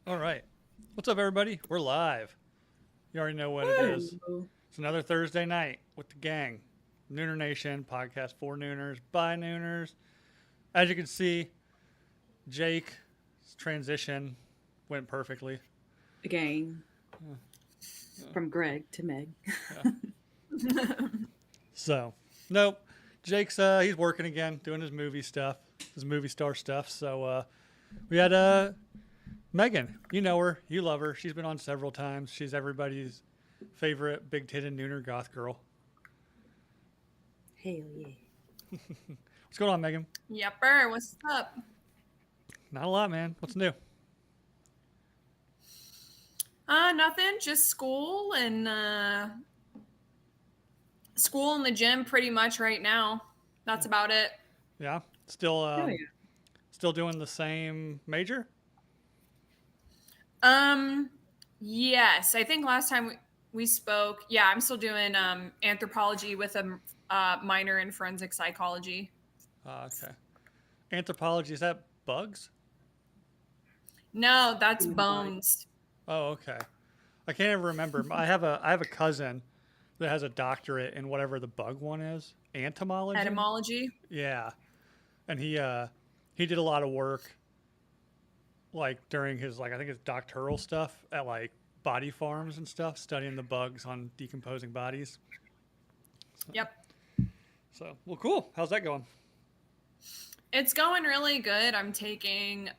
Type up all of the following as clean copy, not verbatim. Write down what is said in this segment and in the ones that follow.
All right. What's up, everybody? We're live. You already know what it is. Hello. It's another Thursday night with the gang. Nooner Nation podcast for Nooners by Nooners. As you can see, Jake's transition went perfectly. Again, from Greg to Meg. Yeah. So, nope. Jake's he's working again, doing his movie stuff, his movie star stuff. So we had Megan. You know her, you love her. She's been on several times. She's everybody's favorite big titted Nooner goth girl. Hell yeah. What's going on, Megan? Yepper, what's up? Not a lot, man. What's new? Nothing. Just school and the gym pretty much right now. That's about it. Yeah, still Hell yeah. still doing the same major. Um, yes, I think last time we spoke, yeah, I'm still doing anthropology with a minor in forensic psychology. Okay. Anthropology, is that bugs? No, that's Human body. bones. Oh, okay. I can't even remember. I have a cousin that has a doctorate in whatever the bug one is. Entomology? Etymology. Yeah. And he did a lot of work like during his I think his doctoral stuff at like body farms and stuff, studying the bugs on decomposing bodies. So, Yep. so well, cool. How's that going? It's going really good. I'm taking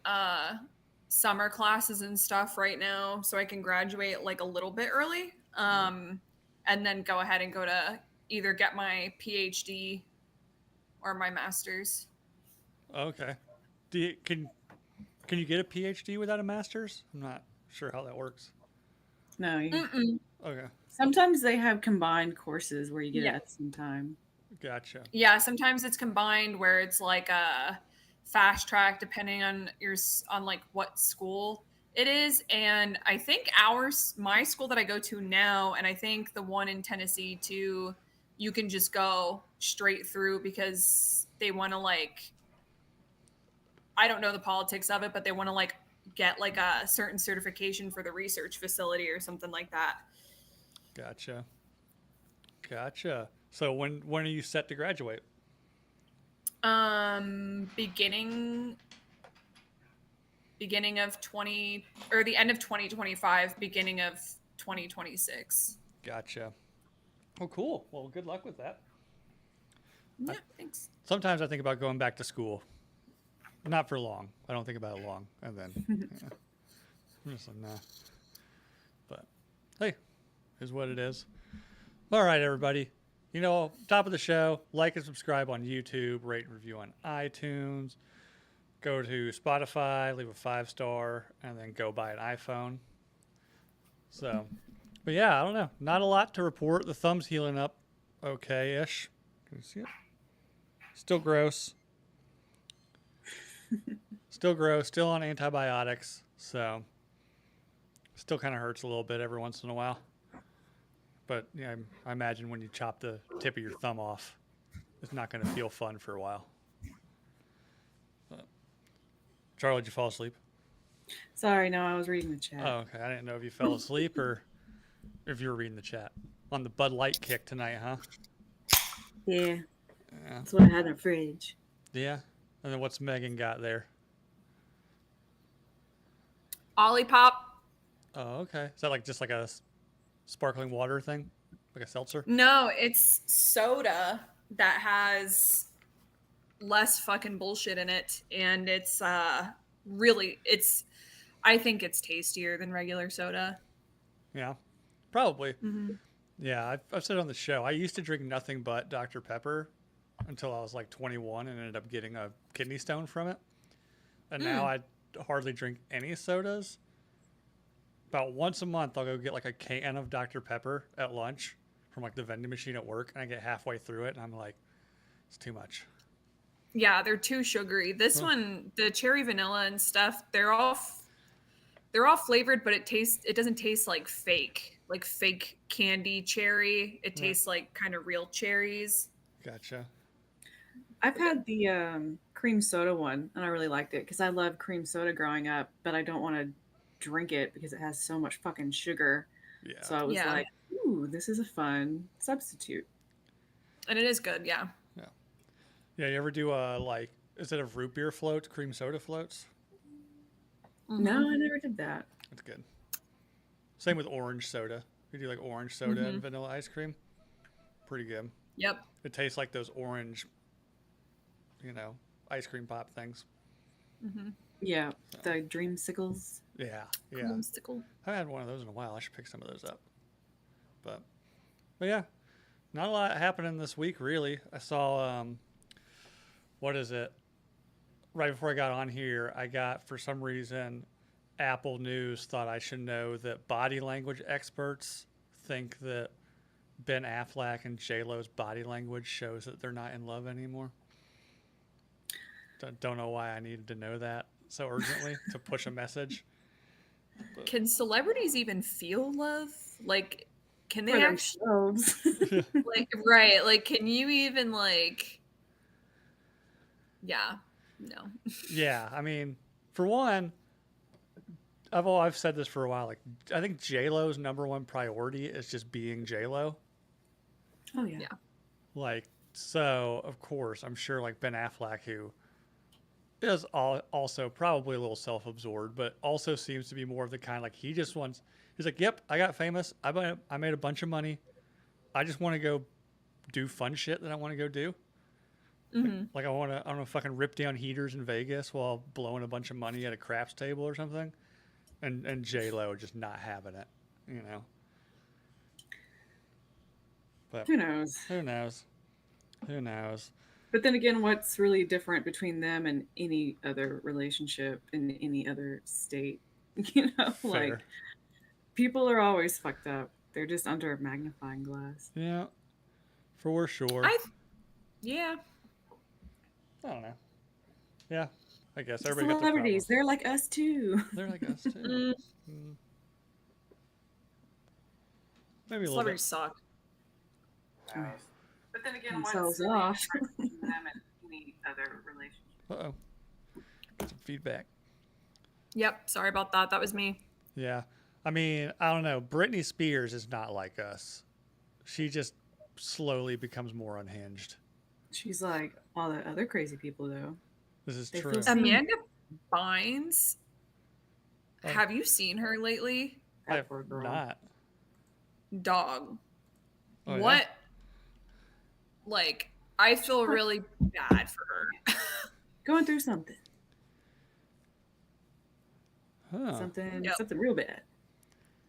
summer classes and stuff right now so I can graduate like a little bit early. And then go ahead and go to either get my PhD or my master's. Okay. Can you get a PhD without a master's? I'm not sure how that works. No, Mm-mm. Okay. sometimes they have combined courses where you get it Yeah. at the same time. Gotcha. Yeah, sometimes it's combined where it's like a fast track depending on on like what school it is. And I think my school that I go to now, and I think the one in Tennessee too, you can just go straight through because they want to like, I don't know the politics of it, but they want to like get like a certain certification for the research facility or something like that. Gotcha. Gotcha. So when are you set to graduate? Beginning of 20 or the end of 2025, beginning of 2026. Gotcha. Oh, cool. Well, good luck with that. I, Yeah, thanks. sometimes I think about going back to school. Not for long. I don't think about it long, and then yeah, I'm just like nah. But hey, is what it is. All right, everybody. You know, top of the show, like and subscribe on YouTube, rate and review on iTunes. Go to Spotify, leave a 5-star, and then go buy an iPhone. So, but yeah, I don't know. Not a lot to report. The thumb's healing up okay-ish. Can you see it? Still gross. Still gross. Still on antibiotics. So, still kind of hurts a little bit every once in a while. But yeah, I imagine when you chop the tip of your thumb off, it's not going to feel fun for a while. But, Charlie, did you fall asleep? Sorry, no, I was reading the chat. Oh, okay. I didn't know if you fell asleep or if you were reading the chat. On the Bud Light kick tonight, huh? Yeah, Yeah. that's what I had in the fridge. Yeah. And then what's Megan got there? Olipop. Oh, okay. Is that like just like a sparkling water thing? Like a seltzer? No, it's soda that has less fucking bullshit in it, and it's really it's. I think it's tastier than regular soda. Yeah. Probably. Mm-hmm. Yeah, I've said on the show, I used to drink nothing but Dr. Pepper until I was like 21 and ended up getting a kidney stone from it. And now I hardly drink any sodas. About once a month, I'll go get like a can of Dr. Pepper at lunch from like the vending machine at work, and I get halfway through it, and I'm like, it's too much. Yeah, they're too sugary. This Huh. one, the cherry vanilla and stuff, they're all flavored, but it doesn't taste like fake candy cherry. It Right. tastes like kind of real cherries. Gotcha. I've had the cream soda one, and I really liked it because I loved cream soda growing up, but I don't want to drink it because it has so much fucking sugar. Yeah. So I was Yeah. like, ooh, this is a fun substitute. And it is good, yeah. Yeah, you ever do like instead of root beer floats, cream soda floats? No, Mhm. I never did that. That's good. Same with orange soda. You do like orange soda and vanilla ice cream. Pretty good. Yep. It tastes like those orange, you know, ice cream pop things. Yeah, So, the dreamsicles. yeah, yeah. Creamsicle. I haven't had one of those in a while. I should pick some of those up. But yeah, not a lot happening this week really. I saw what is it? Right before I got on here, I got for some reason Apple News thought I should know that body language experts think that Ben Affleck and J Lo's body language shows that they're not in love anymore. Don't know why I needed to know that so urgently to push a message. Can celebrities even feel love? Like, can they For actually, themselves. like, right? Like, can you even, like, yeah, no. Yeah, I mean, for one, I've said this for a while. Like, I think J Lo's number one priority is just being J Lo. Oh yeah. Yeah. Like, so of course, I'm sure like Ben Affleck, who is also probably a little self-absorbed, but also seems to be more of the kind like he just wants. He's like, "Yep, I got famous. I made a bunch of money. I just want to go do fun shit that I want to go do. Like I want to fucking rip down heaters in Vegas while blowing a bunch of money at a craps table or something." And J Lo just not having it, you know. But Who knows? who knows? Who knows? But then again, what's really different between them and any other relationship in any other state? You know, like Fair. people are always fucked up. They're just under a magnifying glass. Yeah, for sure. Yeah. I don't know. Yeah, I guess everybody got their Celebrities, problems. they're like us too. They're like us too. Mm. Maybe a little bit. Celebrities suck. But then again, Themselves what's off. them and any other relationship? Uh-oh. Got some feedback. Yep. Sorry about that. That was me. Yeah. I mean, I don't know. Britney Spears is not like us. She just slowly becomes more unhinged. She's like all the other crazy people, though. This is They true. feel seen. Amanda Bynes. Oh. Have you seen her lately? I That have poor girl. not. Dog. Oh, yeah? What? Like, I feel really bad for her. Going through something. Huh. Something Yep. something real bad.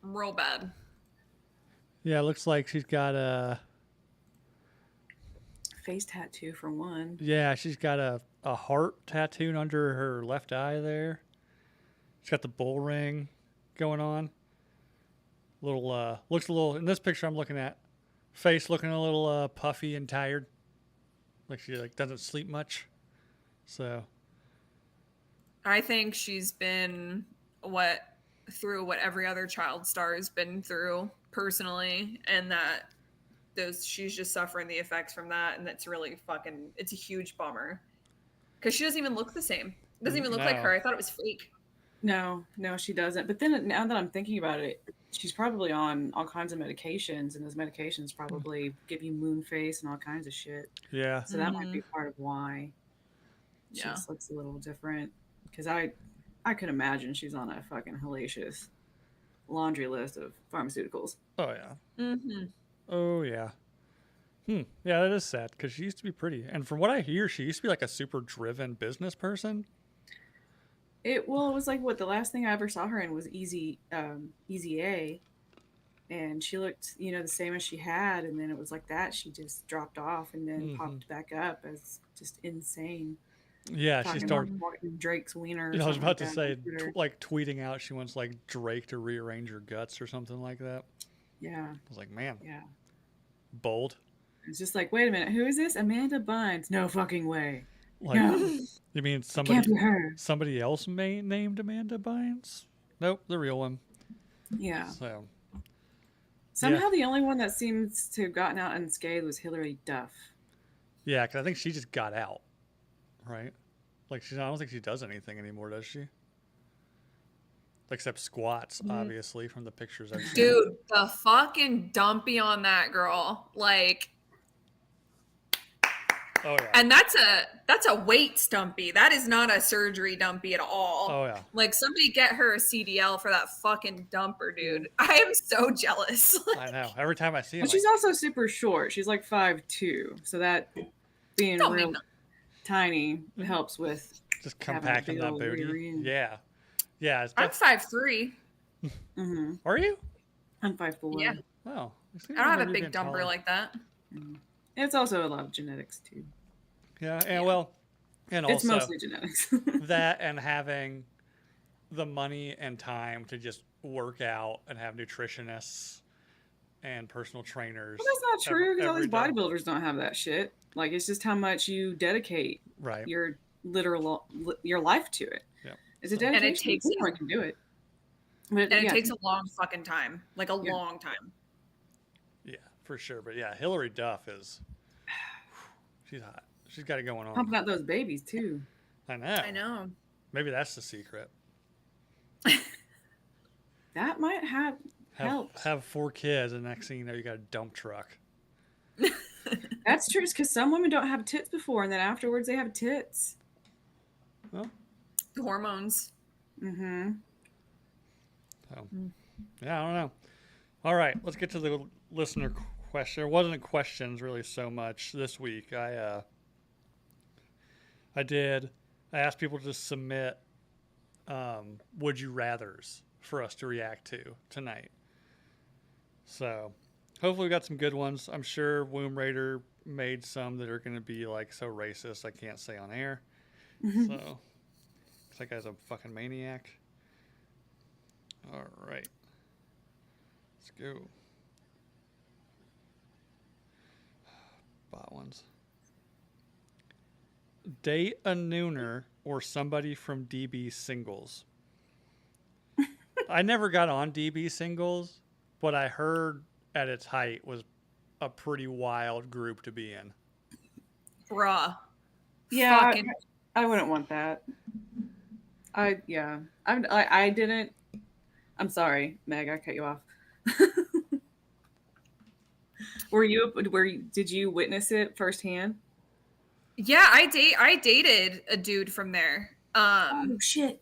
Real bad. Yeah, it looks like she's got a. Face tattoo for one. Yeah, she's got a heart tattooed under her left eye there. She's got the bull ring going on. Little looks a little in this picture I'm looking at. Face looking a little puffy and tired. Like she like doesn't sleep much. So I think she's been through what every other child star has been through personally, and that she's just suffering the effects from that, and that's really it's a huge bummer because she doesn't even look the same. It doesn't even look like No. her. I thought it was fake. No, she doesn't. But then now that I'm thinking about it, she's probably on all kinds of medications, and those medications probably give you moon face and all kinds of shit. yeah. So that might be part of why she Yeah. just looks a little different. Because I could imagine she's on a fucking hellacious laundry list of pharmaceuticals. Oh yeah. Mm-hmm. Oh yeah. Yeah, that is sad because she used to be pretty, and from what I hear, she used to be like a super driven business person. It was like what the last thing I ever saw her in was Easy A, and she looked the same as she had, and then it was like that she just dropped off and then popped back up as just insane. Yeah, she Talking started. about Martin Drake's wiener. Or I was something about to like say, that on Twitter. like tweeting out, she wants like Drake to rearrange her guts or something like that. Yeah, I was like, man, yeah. bold. It's just like, wait a minute, who is this? Amanda Bynes? No fucking way. Like, No, you mean it can't be her. somebody else named Amanda Bynes? Nope, the real one. Yeah. So Somehow the only one that seems to have gotten out unscathed was Hillary Duff. yeah, because I think she just got out, right? Like I don't think she does anything anymore, does she? except squats, Mm. obviously, from the pictures I've seen. Dude, the fucking dumpy on that girl. Like, Oh yeah. and that's a weight stumpy. That is not a surgery dumpy at all. Oh yeah. Like, somebody get her a CDL for that fucking dumper, dude. I am so jealous. I know. Every time I see him, But she's also super short. She's like 5'2", so that being Don't real mean nothing. tiny helps with just having a compacting big that old booty. rear end. Yeah. Yeah. It's I'm 5'3". Mm-hmm. Are you? I'm 5'4". Yeah. Oh. I don't have a big dumper like that. It's also a lot of genetics too. Yeah. And Yeah. well, and It's also mostly genetics. that and having the money and time to just work out and have nutritionists and personal trainers. Well, that's not true because all these every day. bodybuilders don't have that shit. Like, it's just how much you dedicate Right. your life to it. Yeah. It's a So- And it dedication. takes- Anyone can do it. But And it takes a long fucking time. Like a Yeah. long time. Yeah, for sure. But yeah, Hillary Duff is. She's hot. She's got it going on. pumping out those babies too. I know. I know. Maybe that's the secret. That might have Have, helped. have 4 kids, and next thing you know, you got a dump truck. That's true, because some women don't have tits before, and then afterwards they have tits. Well, Hormones. Mm-hmm. so, yeah, I don't know. All right, let's get to the listener question. There wasn't questions really so much this week. I asked people to submit would you rathers for us to react to tonight. So hopefully we got some good ones. I'm sure Womb Raider made some that are going to be like so racist I can't say on air. So that guy's a fucking maniac. All right, let's go. Bot ones. Date a nooner or somebody from DB Singles. I never got on DB Singles, but I heard at its height was a pretty wild group to be in. Bruh. Yeah, Fucking I wouldn't want that. I didn't. I'm sorry, Meg. I cut you off. Did you witness it firsthand? Yeah, I dated a dude from there. Oh shit.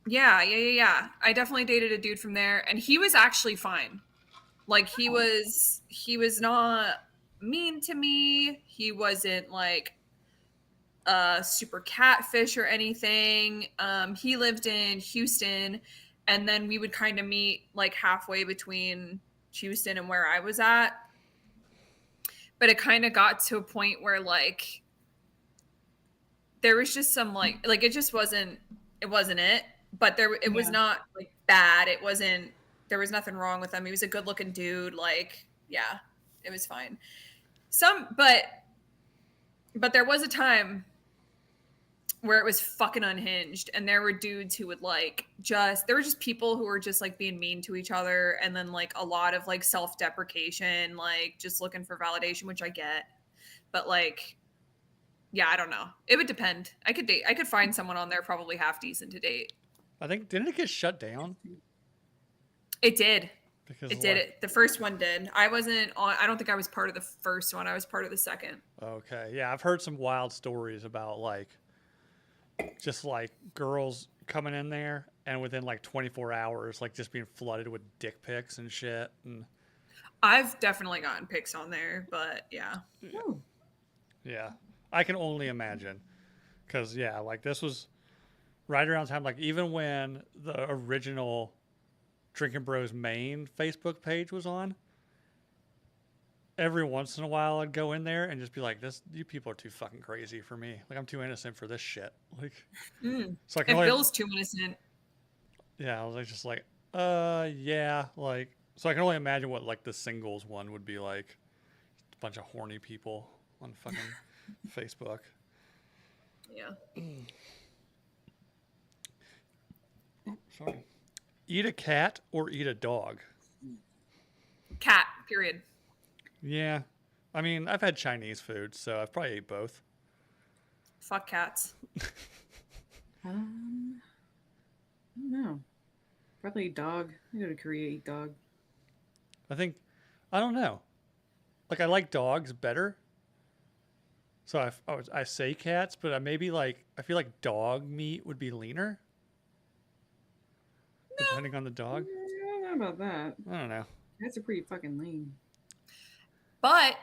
Yeah. I definitely dated a dude from there, and he was actually fine. Like he was not mean to me. He wasn't like a super catfish or anything. He lived in Houston, and then we would kind of meet like halfway between Houston and where I was at. But it kind of got to a point where like there was just some like it just wasn't it. But it was not like bad. It wasn't, there was nothing wrong with him. He was a good looking dude. Like, yeah, it was fine. But there was a time where it was fucking unhinged, and there were dudes who would there were just people who were just like being mean to each other, and then like a lot of like self-deprecation, like just looking for validation, which I get. But like, yeah, I don't know. It would depend. I could find someone on there probably half decent to date. I think, didn't it get shut down? It did. Because It did. The first one did. I wasn't on. I don't think I was part of the first one. I was part of the second. Okay. Yeah, I've heard some wild stories about just like girls coming in there and within like 24 hours, like just being flooded with dick pics and shit. And I've definitely gotten pics on there, but yeah. Oh. yeah, I can only imagine. Because, yeah, like this was right around time, like even when the original Drinking Bros main Facebook page was on, every once in a while I'd go in there and just be like, you people are too fucking crazy for me. Like, I'm too innocent for this shit. Like, so I can If only, Bill's too innocent. yeah, I was like, just like, yeah, like, so I can only imagine what like the singles one would be like. A bunch of horny people on fucking Facebook. Yeah. Sorry. Eat a cat or eat a dog? Cat, period. Yeah. I mean, I've had Chinese food, so I've probably ate both. Fuck cats. I don't know. Probably dog. I go to Korea, eat dog. I think, I don't know. Like, I like dogs better. So I say cats, but I maybe like, I feel like dog meat would be leaner. Depending on the dog. I don't know about that. I don't know. Cats are pretty fucking lean. But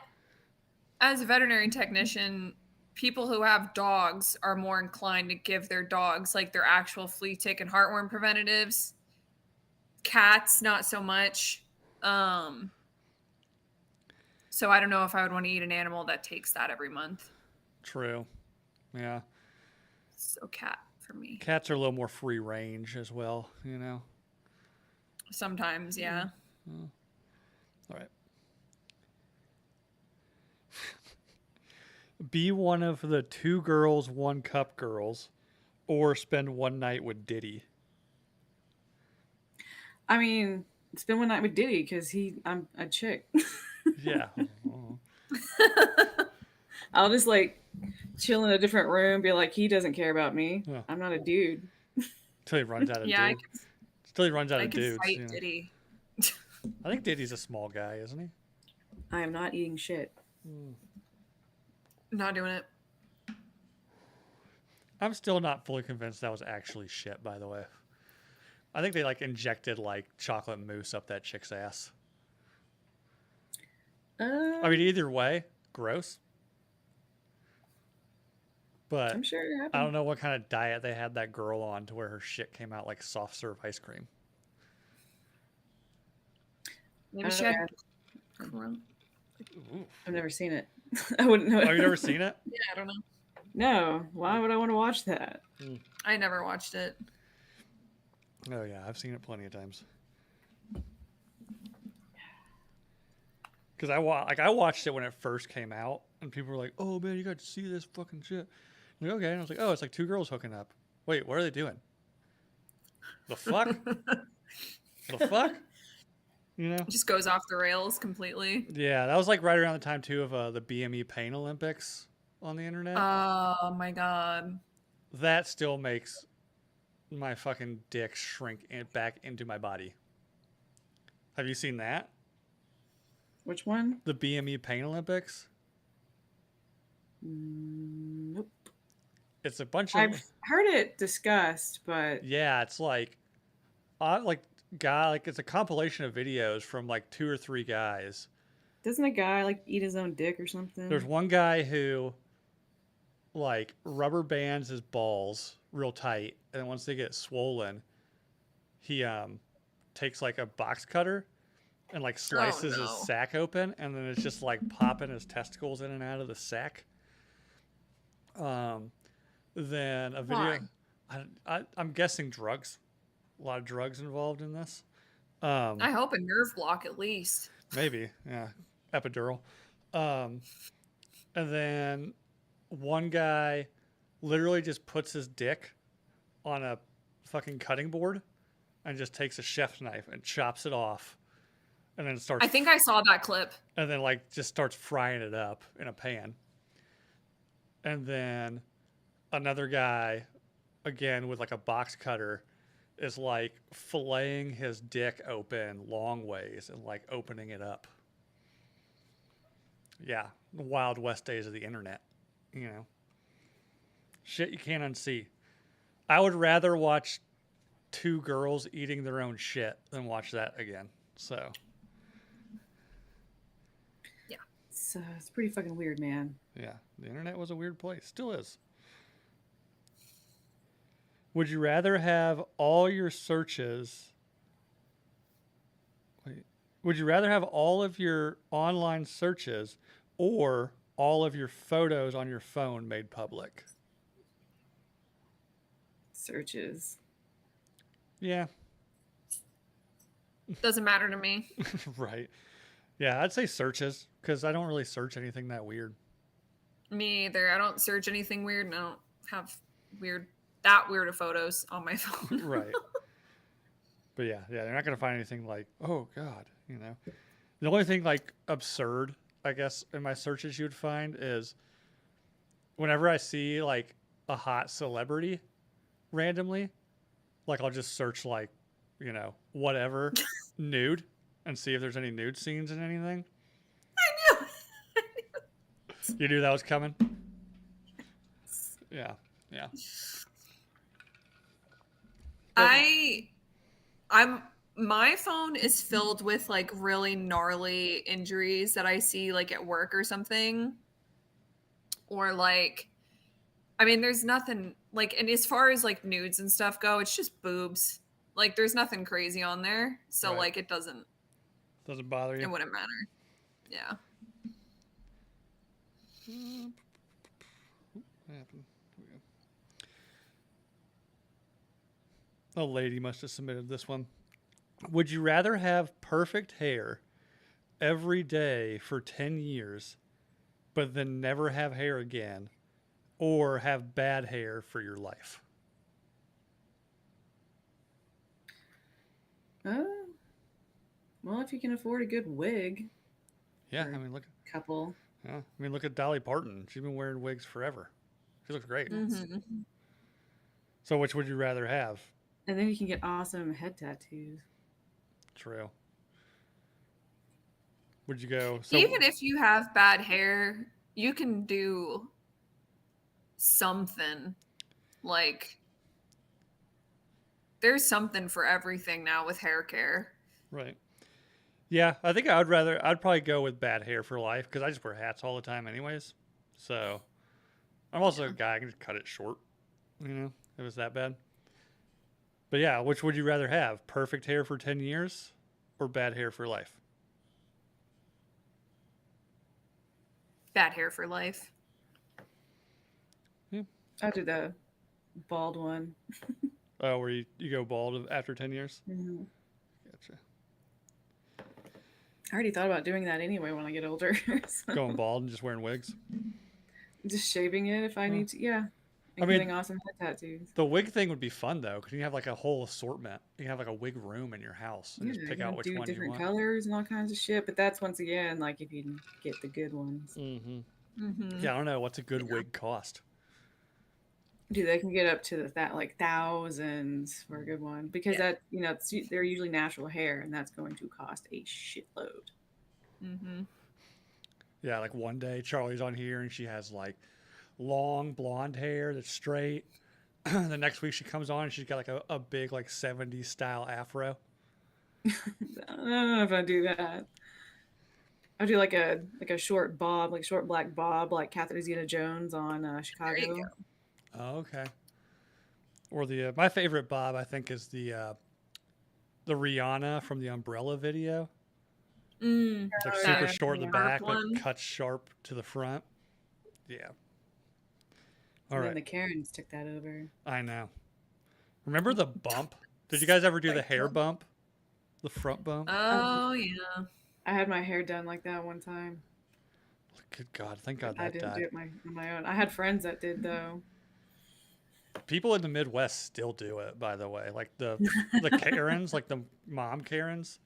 as a veterinary technician, people who have dogs are more inclined to give their dogs like their actual flea tick and heartworm preventatives. Cats, not so much. So I don't know if I would want to eat an animal that takes that every month. True. Yeah. So cat for me. Cats are a little more free range as well, you know? Sometimes, yeah. All right. Be one of the 2 girls, 1 cup girls, or spend one night with Diddy. I mean, spend one night with Diddy because I'm a chick. Yeah. I'll just like chill in a different room, be like, he doesn't care about me. Yeah. I'm not a dude. Until he runs out of Yeah, dudes. Until he runs out I of could dudes. fight You know? Diddy. I think Diddy's a small guy, isn't he? I am not eating shit. Not doing it. I'm still not fully convinced that was actually shit, by the way. I think they like injected like chocolate mousse up that chick's ass. I mean, either way, gross. But I'm sure it happened. I don't know what kind of diet they had that girl on to where her shit came out like soft serve ice cream. Maybe she had. Yeah, I've never seen it. I wouldn't know. Oh, you never seen it? I don't know. No. Why would I want to watch that? I never watched it. Oh yeah, I've seen it plenty of times. Because I watched it when it first came out, and people were like, "Oh man, you got to see this fucking shit." I'm like, okay, and I was like, "Oh, it's like 2 girls hooking up." Wait, what are they doing? The fuck? The fuck? You know? It just goes off the rails completely. Yeah, that was like right around the time too of the BME Pain Olympics on the internet. Oh my god. That still makes my fucking dick shrink back into my body. Have you seen that? Which one? The BME Pain Olympics? Nope. It's a bunch of. I've heard it discussed, but Yeah, it's like it's a compilation of videos from like 2 or 3 guys. doesn't a guy like eat his own dick or something? There's one guy who like rubber bands his balls real tight, and then once they get swollen, he takes like a box cutter and like slices his sack open, and then it's just like popping his testicles in and out of the sack. Then a video. I'm guessing drugs. A lot of drugs involved in this. I hope a nerve block at least. Maybe, yeah, epidural. And then one guy literally just puts his dick on a fucking cutting board and just takes a chef's knife and chops it off, and then starts. I think I saw that clip. And then like just starts frying it up in a pan. And then another guy, again with like a box cutter, is like filleting his dick open long ways and like opening it up. Yeah, the Wild West days of the internet, you know. Shit you can't unsee. I would rather watch 2 girls eating their own shit than watch that again. So. Yeah. It's pretty fucking weird, man. Yeah, the internet was a weird place. Still is. Would you rather have all your searches... Would you rather have all of your online searches or all of your photos on your phone made public? Searches. Yeah. Doesn't matter to me. Right. Yeah, I'd say searches because I don't really search anything that weird. Me either. I don't search anything weird, and I don't have weird of photos on my phone. Right. But yeah, they're not going to find anything like, oh, God, you know. The only thing like absurd, I guess, in my searches you would find is whenever I see like a hot celebrity randomly, like I'll just search like, whatever nude and see if there's any nude scenes in anything? I knew. You knew that was coming? Yeah. Yeah. I'm my phone is filled with like really gnarly injuries that I see like at work or something. Or like I mean there's nothing like, and as far as like nudes and stuff go, it's just boobs. Like there's nothing crazy on there. So Right. like it doesn't bother you? it wouldn't matter. Yeah. What happened? Here we go. A lady must have submitted this one. Would you rather have perfect hair every day for 10 years, but then never have hair again, or have bad hair for your life? Well, if you can afford a good wig, Yeah, Sure. I mean, look. couple. Yeah, I mean, look at Dolly Parton. She's been wearing wigs forever. She looks great. Mm-hmm. So, which would you rather have? And then you can get awesome head tattoos. True. Would you go? So, Even if you have bad hair, you can do something. Like there's something for everything now with hair care. right. Yeah, I think I'd probably go with bad hair for life because I just wear hats all the time, anyways. So, I'm also a guy. I can just cut it short, if it's that bad. But yeah, which would you rather have? Perfect hair for 10 years or bad hair for life? Bad hair for life. I did the bald one. Oh, where you go bald after 10 years? Mhm. Gotcha. I already thought about doing that anyway when I get older. So Going bald and just wearing wigs? just shaving it if I need to. Yeah. And I mean- getting awesome head tattoos. The wig thing would be fun, though, because you have like a whole assortment. You have like a wig room in your house and Yeah, just pick you out can which do one you different want. colors and all kinds of shit. But that's once again like if you can get the good ones. Mm-hmm. Mm-hmm. Yeah, I don't know. What's a good wig cost? Dude, they can get up to that like thousands for a good one because Yeah. they're usually natural hair and that's going to cost a shitload. Mm-hmm. Yeah, like one day Charlie's on here and she has like long blonde hair that's straight. The next week she comes on and she's got like a big like 70s style afro. I don't know if I do that. I do like a short bob, like short black bob, like Catherine Zeta-Jones on Chicago. There you go. Oh, okay. Or the my favorite bob I think is the Rihanna from the Umbrella video. Mm. It's like Oh, super yeah. short in the Sharp back, but one. cuts sharp to the front. Yeah. All And then right. the Karens took that over. I know. Remember the bump? Did you guys ever do the Like hair what? bump? The front bump? Oh yeah. I had my hair done like that one time. Good God. Thank God I that didn't died. do it on my own. I had friends that did though. People in the Midwest still do it, by the way. Like the Karens, like the mom Karens.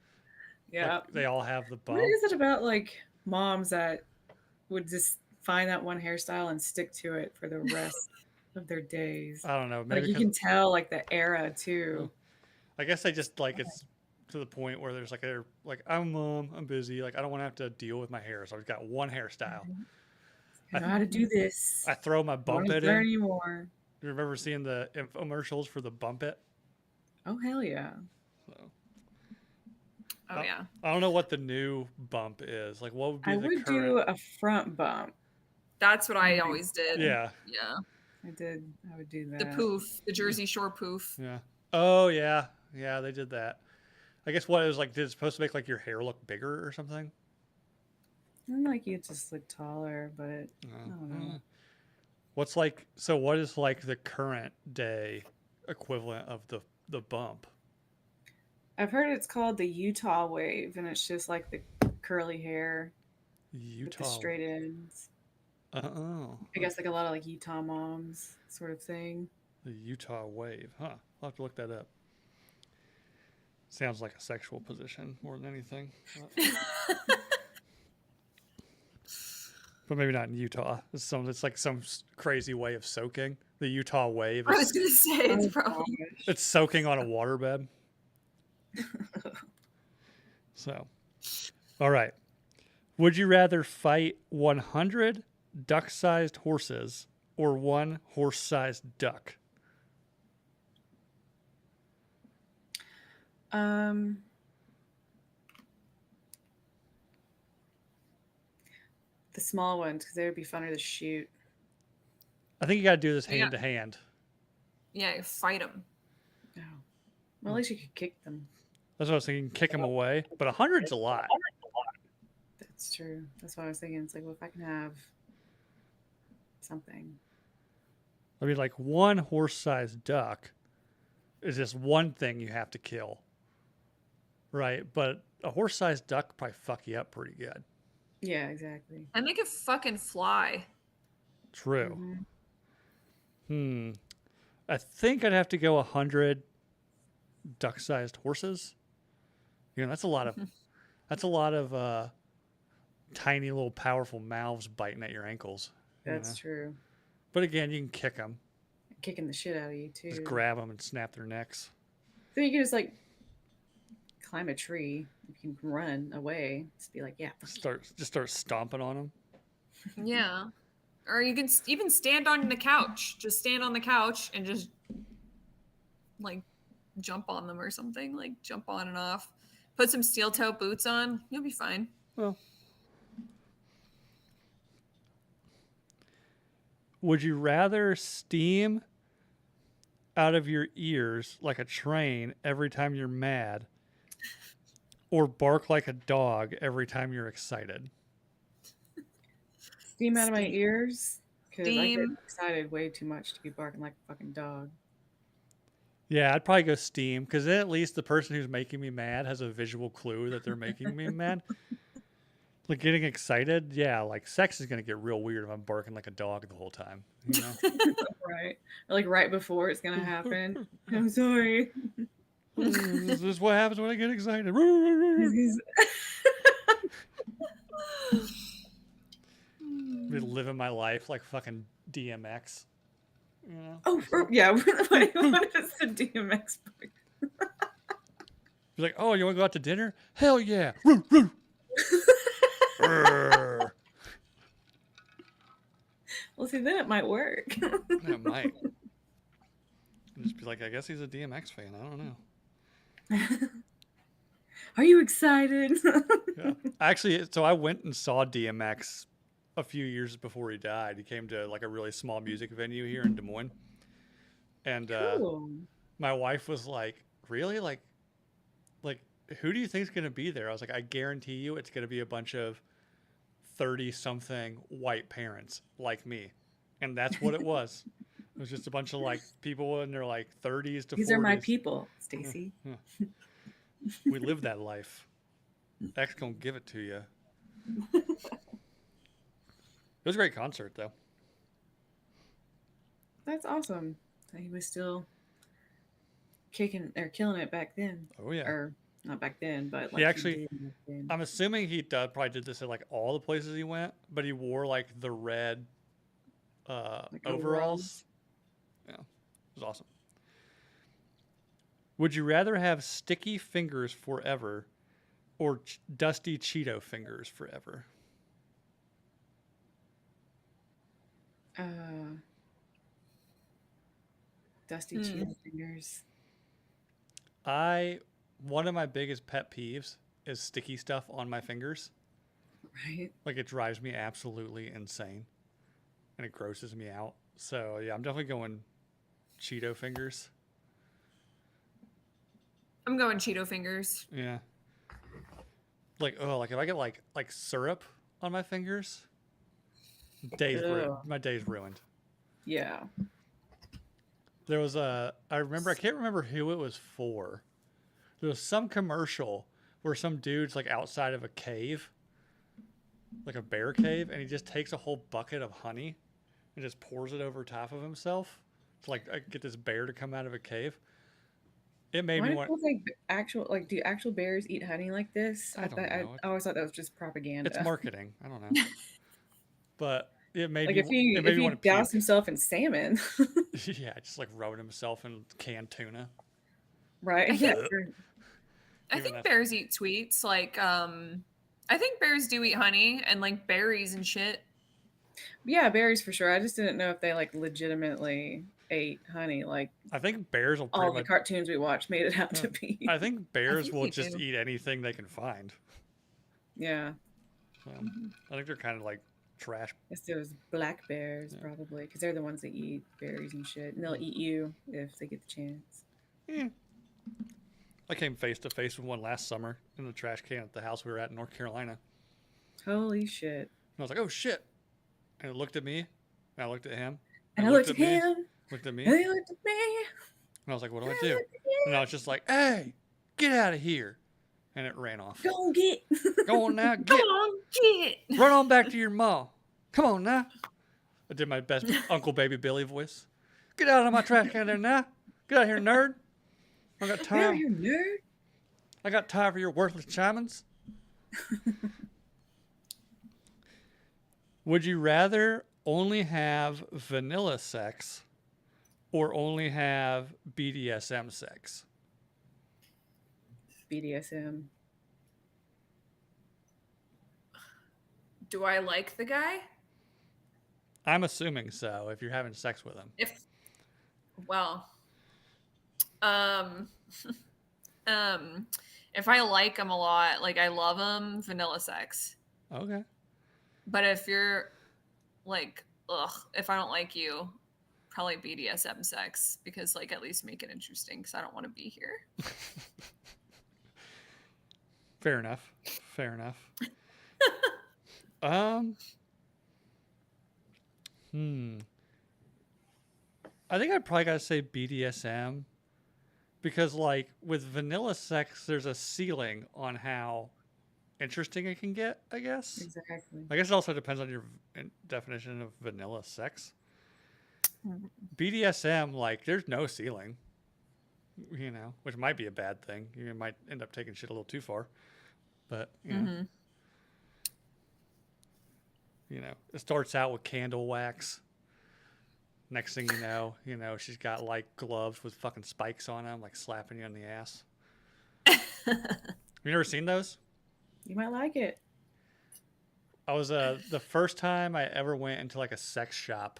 Yeah. Like, they all have the bump. What is it about like moms that would just find that one hairstyle and stick to it for the rest of their days? I don't know. Like Maybe you can 'cause- tell like the era too. I guess they just like it's to the point where there's like they're like I'm mom, I'm busy, like I don't want to have to deal with my hair, so I've got one hairstyle. I know how to do this. I throw my I bump don't it learn in. anymore. You remember seeing the infomercials for the bump it? Oh hell yeah. So, Oh yeah. I don't know what the new bump is. Like what would be I the would current? do a front bump. That's what I always did. Yeah, Yeah. I would do that. The poof, the Jersey Shore poof. yeah. Oh yeah, yeah. They did that. I guess what it was like. Did it supposed to make like your hair look bigger or something? I'm like you just look taller, but I don't know. What's like? So what is like the current day equivalent of the bump? I've heard it's called the Utah wave, and it's just like the curly hair with Utah. the straight ends. Oh, I guess like a lot of like Utah moms sort of thing. the Utah wave, huh? I'll have to look that up. Sounds like a sexual position more than anything. But maybe not in Utah. It's like some crazy way of soaking. The Utah wave I was is gonna say it's Oh, probably gosh. it's soaking on a waterbed. So, all right. Would you rather fight 100 duck-sized horses or one horse-sized duck? Um, the small ones because they would be funner to shoot. I think you got to do this Yeah. hand to hand. Yeah, fight them. Oh, well, at least you could kick them. That's what I was thinking. Kick them away, but 100's a lot. That's true. That's what I was thinking. It's like, well, if I can have something. I mean, like one horse-sized duck is just one thing you have to kill, right? But a horse-sized duck probably fuck you up pretty good. Yeah, exactly. And they could fucking fly. True. Mm-hmm. I think I'd have to go 100 duck-sized horses. You know, that's a lot of tiny little powerful mouths biting at your ankles. That's you know? true. But again, you can kick them, Kicking the shit out of you too. just grab them and snap their necks. So you can just like climb a tree. You can run away. Just be like, yeah. Start stomping on them. Yeah. Or you can even stand on the couch. Just stand on the couch and just like jump on them or something. Like jump on and off. Put some steel toe boots on. You'll be fine. Well, would you rather steam out of your ears like a train every time you're mad, or bark like a dog every time you're excited? Steam out of my ears because I get Steam. excited way too much to be barking like a fucking dog. Yeah, I'd probably go steam because then at least the person who's making me mad has a visual clue that they're making me mad. Like getting excited, yeah, like sex is gonna get real weird if I'm barking like a dog the whole time. You know? Right. Or like right before it's gonna happen. I'm sorry. This is what happens when I get excited. Be living my life like fucking DMX. You know? Oh, yeah. What is the DMX book? Be like, oh, you want to go out to dinner? Hell yeah! Roo, roo. Brrr. Well, see, then it might work. Yeah, it might. And just be like, I guess he's a DMX fan. I don't know. Are you excited? Yeah. Actually, so I went and saw DMX a few years before he died. He came to like a really small music venue here in Des Moines. And Cool. my wife was like, really? Like, who do you think is going to be there? I was like, I guarantee you it's going to be a bunch of 30-something white parents like me. And that's what it was. It was just a bunch of like people in their like 30s to 40s. These are my people, Stacy. Yeah. We live that life. X gonna give it to you. It was a great concert, though. That's awesome. He was still kicking or killing it back then. Oh yeah. Or not back then, but like He actually, did back then. I'm assuming he probably did this at like all the places he went, but he wore like the red Like overalls. Yeah, it was awesome. Would you rather have sticky fingers forever or dusty Cheeto fingers forever? Dusty Cheeto fingers. One of my biggest pet peeves is sticky stuff on my fingers. Right. Like it drives me absolutely insane and it grosses me out. So yeah, I'm definitely going Cheeto fingers. I'm going Cheeto fingers. Yeah. Like if I get like syrup on my fingers, my day's ruined. Yeah. There was I can't remember who it was for. There was some commercial where some dude's like outside of a cave, like a bear cave, and he just takes a whole bucket of honey and just pours it over top of himself to like get this bear to come out of a cave. It made me want. Do actual bears eat honey like this? I don't know. I always thought that was just propaganda. It's marketing. I don't know. But it made Like me. if he want to doused himself in salmon, Yeah, just like rubbing himself in canned tuna. right? I Yeah. think- I Even think if- bears eat sweets. Like, I think bears do eat honey and like berries and shit. Yeah, berries for sure. I just didn't know if they like legitimately ate honey, like I think bears will all pretty the much. cartoons we watched made it out to Yeah. be. I think bears think will they just do. eat anything they can find. Yeah, So, I think they're kind of like trash. guess those black bears Yeah. probably, because they're the ones that eat berries and shit, and they'll Yeah. eat you if they get the chance. Eh. I came face to face with one last summer in the trash can at the house we were at in North Carolina. Holy shit! And I was like, "Oh shit!" And it looked at me, and I looked at him, And and I it looked looked at at me, him, looked at me, and and he looked at me. I was like, "What do I And I do?" looked at And I was just like, "Hey, get out of here!" And it ran off. him. Go get. Go on now, Come get, on, get. run on back to your mom. Come on now. I did my best Uncle Baby Billy voice. Get out of my trash can there now. Get out of here, nerd. I got Get out of time. here, nerd. I got time for your worthless chimins. Would you rather only have vanilla sex or only have BDSM sex? BDSM. Do I like the guy? I'm assuming so if you're having sex with him. Well, um, if I like him a lot, like I love him, vanilla sex. Okay. But if you're like, ugh, if I don't like you, probably BDSM sex because like at least make it interesting because I don't want to be here. Fair enough. Fair enough. Um. I think I'd probably gotta say BDSM because, like, with vanilla sex, there's a ceiling on how interesting it can get. I guess. Exactly. I guess it also depends on your definition of vanilla sex. BDSM, like, there's no ceiling. You know, which might be a bad thing. You might end up taking shit a little too far, but you know. You know, it starts out with candle wax. Next thing you know, she's got like gloves with fucking spikes on them, like slapping you on the ass. Have you never seen those? You might like it. I was the first time I ever went into like a sex shop.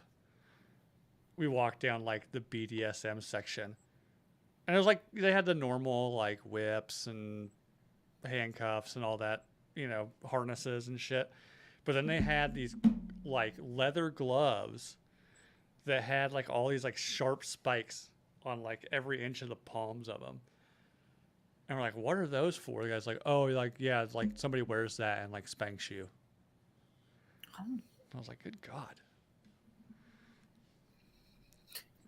We walked down like the BDSM section, and it was like they had the normal like whips and handcuffs and all that, you know, harnesses and shit. But then they had these like leather gloves that had like all these like sharp spikes on like every inch of the palms of them. And we're like, what are those for? The guy's like, oh, like, yeah, it's like somebody wears that and like spanks you. I was like, good God.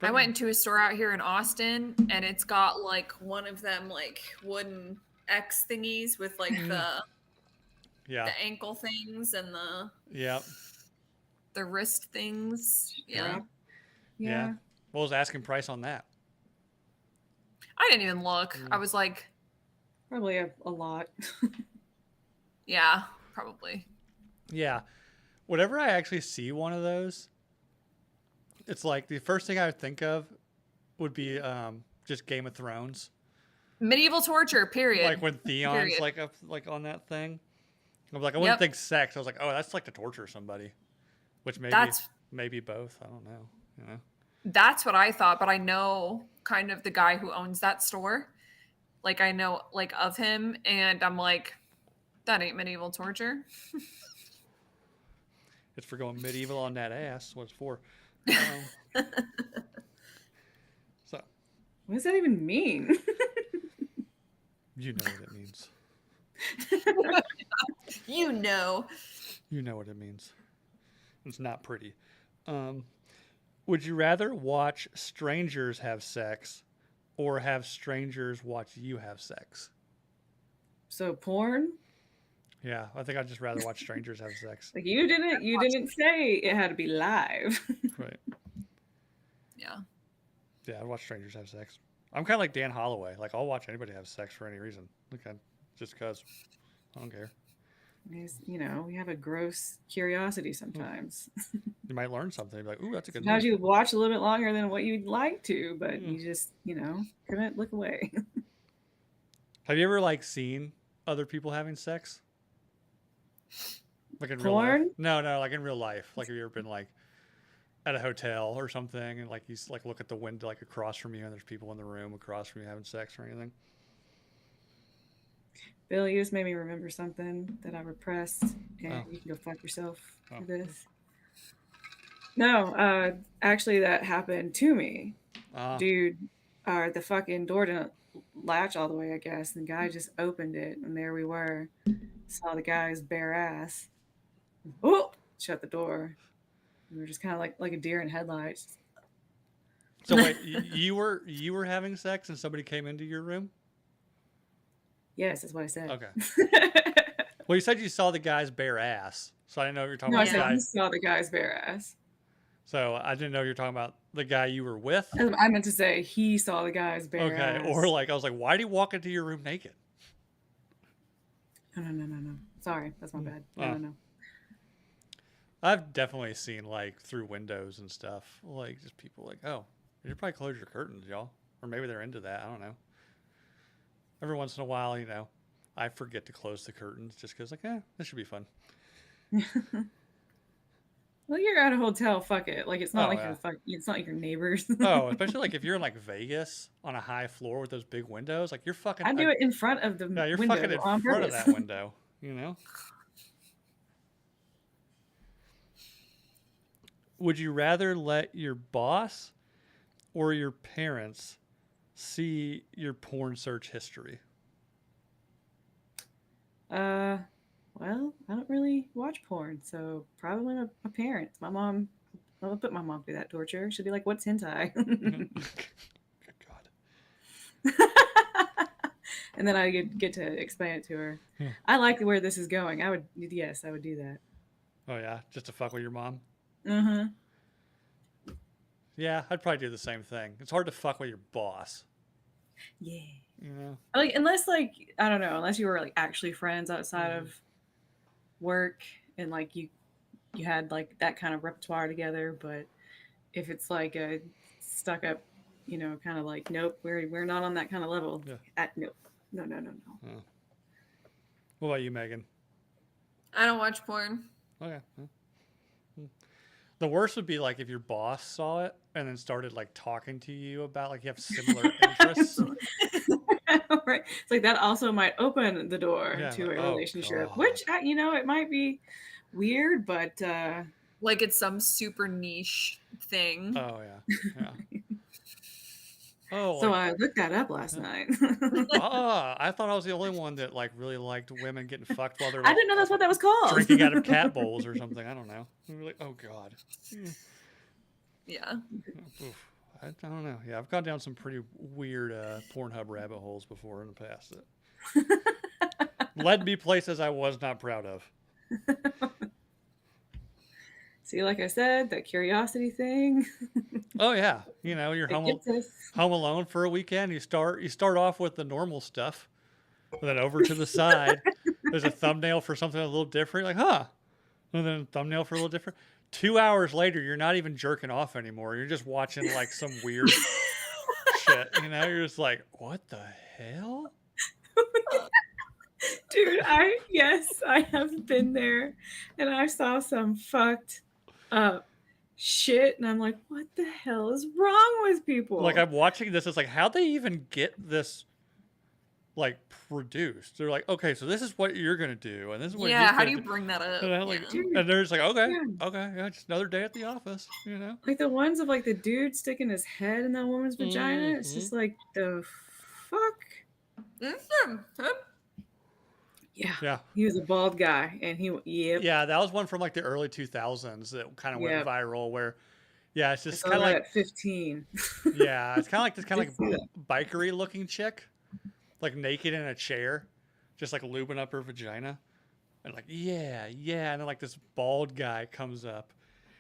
I went into a store out here in Austin and it's got like one of them like wooden X thingies with like Yeah. the ankle things and Yeah. the wrist things. Yeah. Yeah. What was the asking price on that? I didn't even look. I was like, Probably a lot. yeah, probably. Yeah. Whenever I actually see one of those, it's like the first thing I would think of would be just Game of Thrones. Medieval torture, period. Like when Theon's Period. like up like on that thing. I'm like, I wouldn't Yep. think sex. I was like, oh, that's like to torture somebody. Which maybe both. I don't know. You know? That's what I thought, but I know kind of the guy who owns that store. Like I know like of him and I'm like, that ain't medieval torture. It's for going medieval on that ass. What it's for. So What does that even mean? you know what it means. You know. You know what it means. It's not pretty. Would you rather watch strangers have sex or have strangers watch you have sex? So porn? Yeah, I think I'd just rather watch strangers have sex. Like you didn't say it had to be live. Right. Yeah. Yeah, I'd watch strangers have sex. I'm kind of like Dan Holloway. Like, I'll watch anybody have sex for any reason. Okay, just because. I don't care. You know, we have a gross curiosity sometimes. You might learn something. You'd be like, ooh, that's a good Sometimes movie. you watch a little bit longer than what you'd like to, but Yeah. you just, couldn't look away. Have you ever like seen other people having sex? Like in real life? Porn? No, no, like in real life. Like have you ever been like at a hotel or something and like you like look at the window like across from you and there's people in the room across from you having sex or anything? Bill, you just made me remember something that I repressed, and Oh. you can go fuck yourself Oh. for this. No, actually, that happened to me. Dude, the fucking door didn't latch all the way, I guess. And the guy just opened it, and there we were. Saw the guy's bare ass. Oh, shut the door. We were just kind of like a deer in headlights. So wait, you were having sex and somebody came into your room? Yes, that's what I said. Okay. Well, you said you saw the guy's bare ass, so I didn't know if you were talking No, I about the said guy. he saw the guy's bare ass. So I didn't know you were talking about the guy you were with. I meant to say he saw the guy's bare ass. Okay, or like I was like, why did he walk into your room naked? No. Sorry, that's my bad. No. I've definitely seen like through windows and stuff, like just people like, oh, you should probably close your curtains, y'all, or maybe they're into that. I don't know. Every once in a while, you know, I forget to close the curtains just because, like, this should be fun. Well, you're at a hotel. Fuck it. Like it's not Oh, like yeah. it's not like your neighbors. Oh, especially like if you're in like Vegas on a high floor with those big windows, like you're fucking. I do it in front of the Yeah, you're window fucking in on front of purpose. that window. You know. Would you rather let your boss or your parents see your porn search history? Well, I don't really watch porn, so probably my parents. My mom, I'll put my mom through that torture. She'll be like, "What's hentai?" Good God. And then I get to explain it to her. Yeah. I like where this is going. I would do that. Oh yeah, just to fuck with your mom. Uh-huh. Yeah, I'd probably do the same thing. It's hard to fuck with your boss. Yeah. You know. Like unless like I don't know, unless you were like actually friends outside of work and like you had like that kind of repertoire together, but if it's like a stuck up, you know, kind of like nope, we're not on that kind of level. Yeah. Nope. No. Oh. What about you, Megan? I don't watch porn. Okay. The worst would be like if your boss saw it and then started like talking to you about like you have similar interests. Right. It's like that also might open the door to like, a oh, relationship, God. which you know, it might be weird, but like it's some super niche thing. Oh yeah. Oh, so I looked that up last night. I thought I was the only one that like really liked women getting fucked while they're like, I didn't know that's what that was called. drinking out of cat bowls or something. I don't know. We were like, oh God. Yeah. Oof. I don't know. Yeah, I've gone down some pretty weird Pornhub rabbit holes before in the past that led me places I was not proud of. See, like I said, that curiosity thing. Oh yeah, you know, you're home alone for a weekend. You start off with the normal stuff, and then over to the side, there's a thumbnail for something a little different. You're like, huh? And then a thumbnail for a little different. 2 hours later, you're not even jerking off anymore. You're just watching like some weird shit. You know, you're just like, what the hell? Dude, I have been there, and I saw some fucked up shit, and I'm like, what the hell is wrong with people? Like I'm watching this, it's like, how'd they even get this like produced? They're like, okay, so this is what you're gonna do, and this is what how do you bring that up? And they're just like, okay, just another day at the office, you know. Like the ones of like the dude sticking his head in that woman's vagina. It's just like the fuck. Yeah. He was a bald guy, and Yeah, that was one from like the early 2000s that kind of went viral. Where, it's just kind of like 15. Yeah, it's kind of like this kind of like bikery looking chick, like naked in a chair, just like lubing up her vagina, and like and then like this bald guy comes up.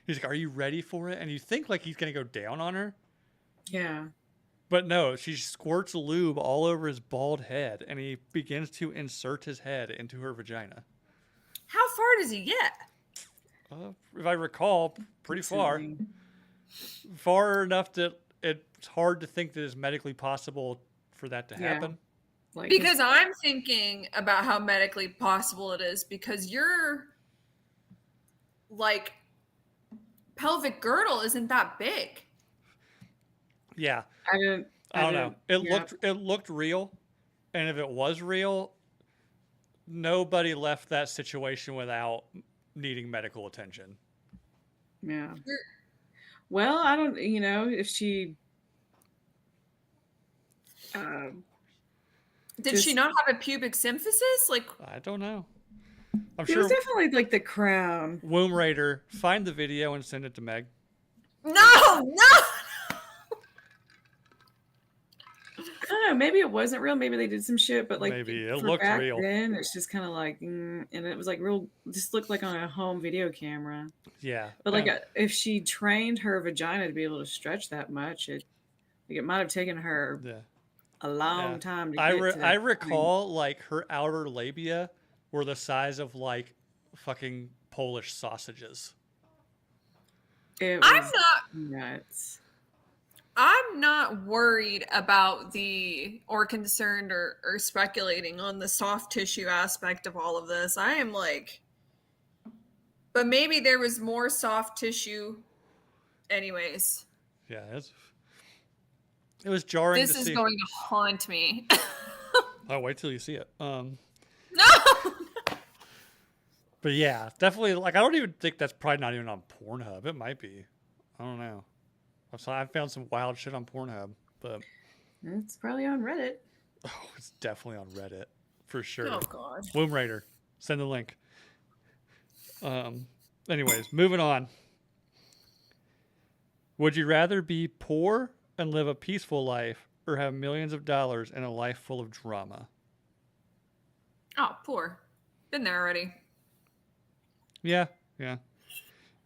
He's like, "Are you ready for it?" And you think like he's gonna go down on her. Yeah. But no, she squirts lube all over his bald head, and he begins to insert his head into her vagina. How far does he get? If I recall, pretty far. Far enough that it's hard to think that it's medically possible for that to happen. Like, Because I'm thinking about how medically possible it is, because your like pelvic girdle isn't that big. Yeah. I I don't know. It yeah. looked real, and if it was real, nobody left that situation without needing medical attention. Yeah. Well, I don't, if she um, Did she just, not have a pubic symphysis? Like, I don't know. I'm it was sure definitely like the crown. Womb Raider, find the video and send it to Meg. no. I don't know. Maybe it wasn't real. Maybe they did some shit, but like Maybe it for looked back real. then, it's just kind of like, and it was like real. Just looked like on a home video camera. Yeah. But like, if she trained her vagina to be able to stretch that much, it might have taken her Yeah. a long time to get to that I point. recall like her outer labia were the size of like fucking Polish sausages. It I'm was not nuts. I'm not worried about or concerned or speculating on the soft tissue aspect of all of this. I am like, but maybe there was more soft tissue anyways. Yeah, it was jarring This to is see. going to haunt me. I'll wait till you see it. No. But yeah, definitely. Like, I don't even think that's probably not even on Pornhub. It might be. I don't know. I found some wild shit on Pornhub, but It's probably on Reddit. oh, it's definitely on Reddit for sure. Oh god. Womb Raider, send the link. Anyways, moving on. Would you rather be poor and live a peaceful life, or have millions of dollars and a life full of drama? Oh, poor. Been there already. Yeah.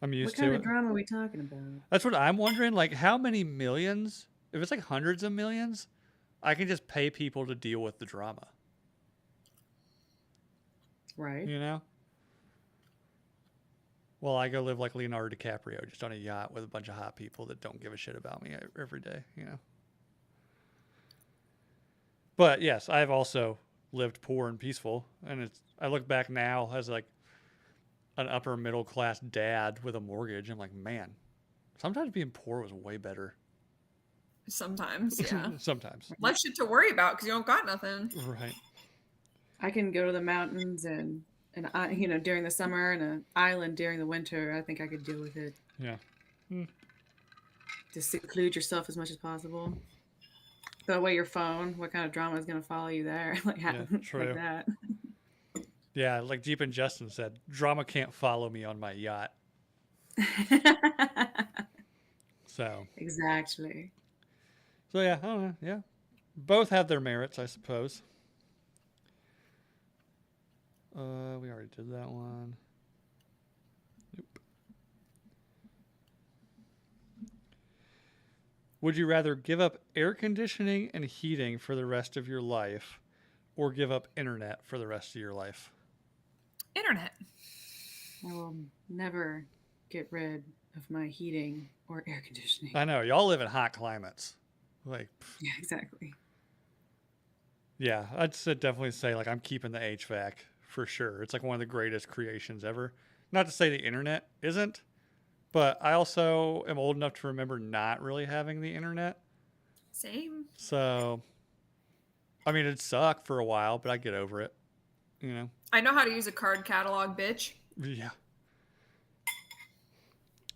I'm used What kind to of it. drama are we talking about? That's what I'm wondering. Like, how many millions? If it's like hundreds of millions, I can just pay people to deal with the drama. Right. You know? Well, I go live like Leonardo DiCaprio, just on a yacht with a bunch of hot people that don't give a shit about me every day, you know? But yes, I've also lived poor and peaceful. And I look back now as like an upper middle class dad with a mortgage. I'm like, man, sometimes being poor was way better. Sometimes, yeah. Sometimes. Less shit to worry about because you don't got nothing. Right. I can go to the mountains and during the summer and an island during the winter. I think I could deal with it. Yeah. Just seclude yourself as much as possible. Throw away your phone. What kind of drama is going to follow you there? Like true. that. Yeah, like Jeep and Justin said, drama can't follow me on my yacht. So. Exactly. So yeah, I don't know. Yeah. Both have their merits, I suppose. We already did that one. Nope. Would you rather give up air conditioning and heating for the rest of your life, or give up internet for the rest of your life? Internet. I will never get rid of my heating or air conditioning. I know. Y'all live in hot climates. Like, Yeah, exactly. yeah, I'd definitely say, like, I'm keeping the HVAC for sure. It's like one of the greatest creations ever. Not to say the internet isn't, but I also am old enough to remember not really having the internet. Same. So, I mean, it sucked for a while, but I get over it. You know? I know how to use a card catalog, bitch. Yeah.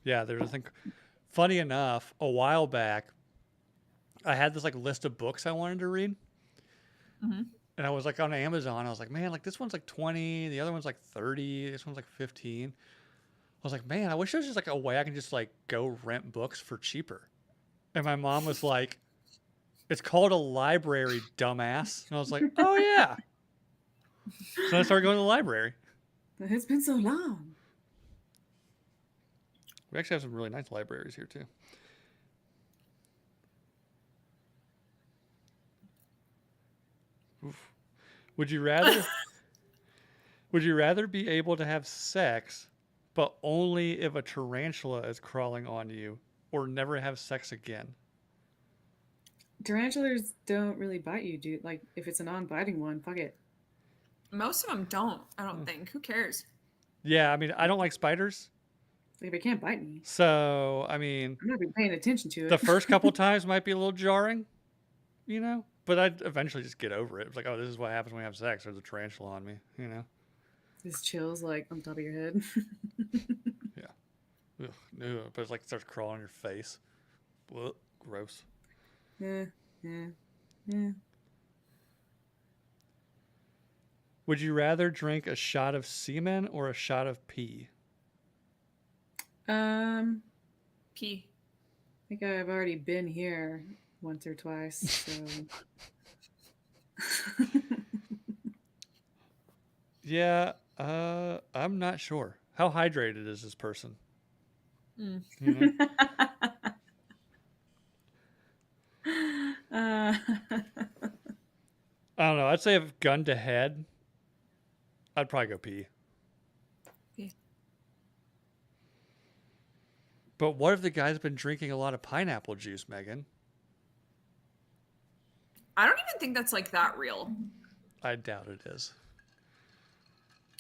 Yeah, there's, I think, funny enough, a while back, I had this like list of books I wanted to read. Mm-hmm. And I was like on Amazon, I was like, man, like this one's like 20, the other one's like 30, this one's like 15. I was like, man, I wish there was just like a way I can just like go rent books for cheaper. And my mom was like, it's called a library, dumbass. And I was like, oh yeah. So I started going to the library. It's been so long. We actually have some really nice libraries here too. Oof. Would you rather be able to have sex, but only if a tarantula is crawling on you, or never have sex again? tarantulas don't really bite you, dude. Like if it's a non-biting one, fuck it. Most of them don't. I don't think. Who cares? Yeah, I mean, I don't like spiders. Like if it can't bite me, So, I mean, I'm not gonna be paying attention to the it. first couple times might be a little jarring, you know? But I'd eventually just get over it. It's like, oh, this is what happens when we have sex. There's a tarantula on me, you know? Just chills like on top of your head. Yeah. Ugh, no, but it's like it starts crawling on your face. Ugh, gross. Yeah, yeah, yeah. Would you rather drink a shot of semen or a shot of pee? Um, Pee. I think I've already been here once or twice, so. Yeah, I'm not sure. How hydrated is this person? Mm. You know? uh, I don't know. I'd say if gun to head, I'd probably go pee. Pee. But what if the guy's been drinking a lot of pineapple juice, Megan? I don't even think that's like that real. I doubt it is.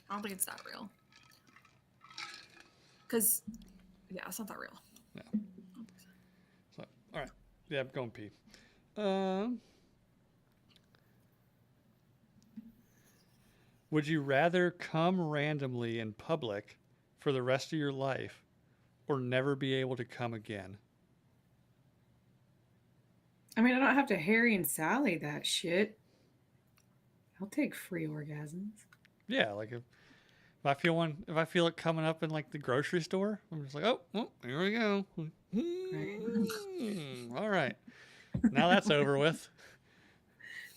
I don't think it's that real. Because, yeah, it's not that real. So, all right. Yeah, I'm going pee. Would you rather come randomly in public for the rest of your life or never be able to come again? I mean, I don't have to Harry and Sally that shit. I'll take free orgasms. Yeah, like if I feel one, if I feel it coming up in like the grocery store, I'm just like, oh, here we go. All right, now that's over with.